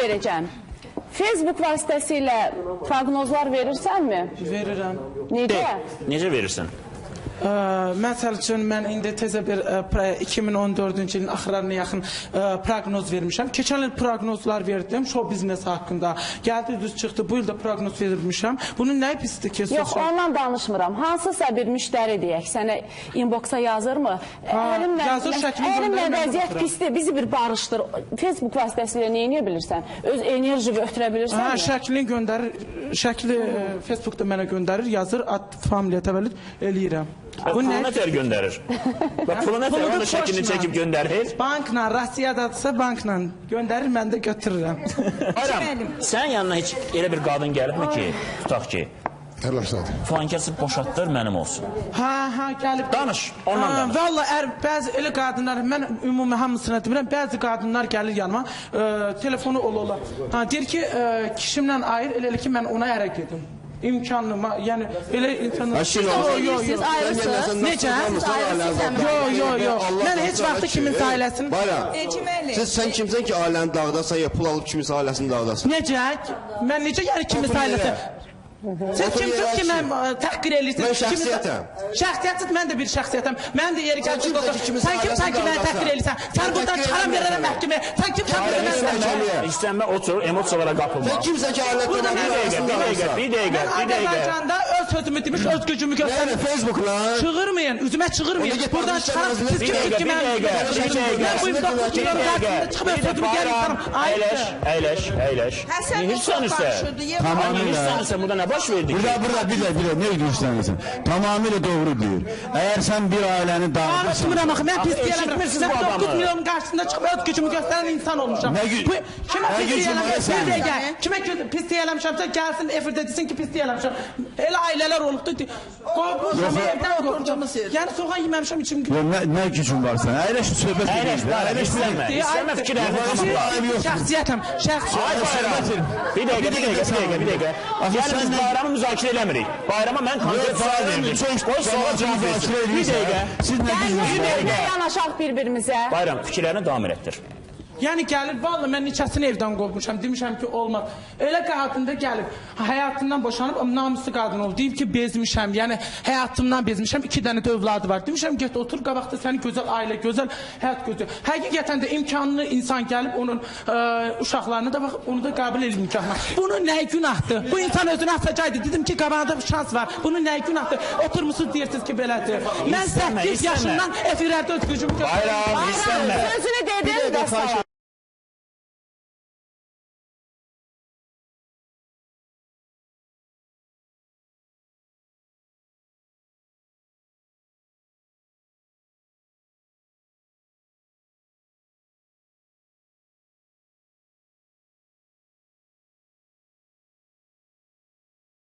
verəcəm. Facebook vasitəsilə proqnozlar verirsənmi? Verirəm. Necə? Necə verirsən? Məsəl üçün, mən indi tezə bir 2014-cü ilin axırlarına yaxın proqnoz vermişəm. Keçən il proqnozlar verdim, show biznesi haqqında. Gəldi, düz çıxdı, bu il də proqnoz vermişəm. Bunun nəyi pisdir ki? Yox, ondan danışmıram. Hansısa bir müştəri deyək, sənə inboxa yazırmı? Yazır, şəklini əlimlə vəziyyət pisdir, bizi bir barışdır. Facebook vasitəsilə nə edə bilirsən? Öz enerji ötürə bilirsənmi? Şəklini göndərir, şəkli Facebookda mənə göndərir, yazır, ad, familiya, təvəllüd eləyirəm. Pulu nətər göndərir? Pulu nətər onun şəklini çəkib göndərir? Bankla, Rusiyadadırsa bankla göndərir, mən də götürürəm. Bayram, sənin yanına heç elə bir qadın gəlibmi ki, tutaq ki, flankəsi boşatdır, mənim olsun. Ha, gəlib. Danış, ondan danış. Valla, bəzi elə qadınlar, mən ümumi hamısına demirəm, bəzi qadınlar gəlir yanıma, telefonu ola. Deyir ki, kişimlə ayır, elə ki, mən ona ərə gedim. İmkanlı, yəni elə insanlar... Siz ayrısınız. Necə? Yox. Mən heç vaxtı kiminsə ailəsini... Bayram, sən kimsən ki, ailəni dağıdasan, ya pul alıb kiminsə ailəsini dağıdasan? Necə? Mən necə yəni kiminsə ailəsini... Siz kimsiniz ki, mən təhqir edirsiniz? Mən şəxsiyyətəm. Şəxsiyyətsiz, mən də bir şəxsiyyətəm. Mən də yeri gəlsin, sən kimsən ki, mən təhqir edirsən? Sən buradan çıxaran verərəm məhkəməyə. Sən kimsən ki, mən məhkəməyə? İstənmə, otur, emosiyalara qapılma. Sən kimsən ki, Bir dəqiqə. Mən Azərbaycanda öz sözümü demiş, öz gücümü göstərim. Yəni, Facebookla... Çığırmayın, üzümə çığırmayın. Buradan çıxarım, siz kimsiniz ki, mən... Mən bu 29 milyon qarşısında çıxıb öz sözümü geri tutarım. Əyləş. Tamamilə. Baş verdik. Burada bir ne diyorsun? Tamamıyla doğru diyor. Eğer sen bir aileni dağıtırsan... Barışmıram axı, mən pis deyirəm. Mən 9 milyon qarşısında çıxıb öz gücümü göstərən insan olmuşam. Kimə pis deyələmişəmsə, gəlsin efirdə desin ki, pis deyələmişəm. Elə ailələr olubdur. Qoymuşam, evdən qoymuşam. Yəni, soğan yeməmişəm, içim gün. Ne gücün var sen? Əyləş söhbət edirsən. İstəmə fikirlərini. Şəxsiyyətəm. Bir dəqiqə. Yəni, biz bayramı müzakirə eləmirik. Bayrama mən konkret sual verdim. O suala cavab versin. Bir dəqiqə. Siz ne gücünüz? Yanaşaq bir-birimizə. Bayram, fikirlərini davam elətdir. Yəni gəlir, valla mən neçəsini evdən qovmuşam, demişəm ki, olmaz. Elə qadında gəlib, həyatından boşanıb, namuslu qadın olub, deyib ki, bezmişəm, yəni həyatımdan bezmişəm, 2 dənə də övladı var. Demişəm, get otur, qabaqda sənin gözəl ailə, gözəl həyat gözəl. Həqiqətən də imkanlı insan gəlib, onun uşaqlarını da baxıb, onu da qəbul edin nikahına. Bunun nəyi günahdır? Bu insan özünü atacaqdı, dedim ki, qabağında bir şans var. Bunun nəyi günahdır? Oturmuşsunuz, deyirsiniz ki, belədir. Mən 8 yaşından efirlərdə öz gücümü göstərim. Bayram, istənmə. Sözünü dedim,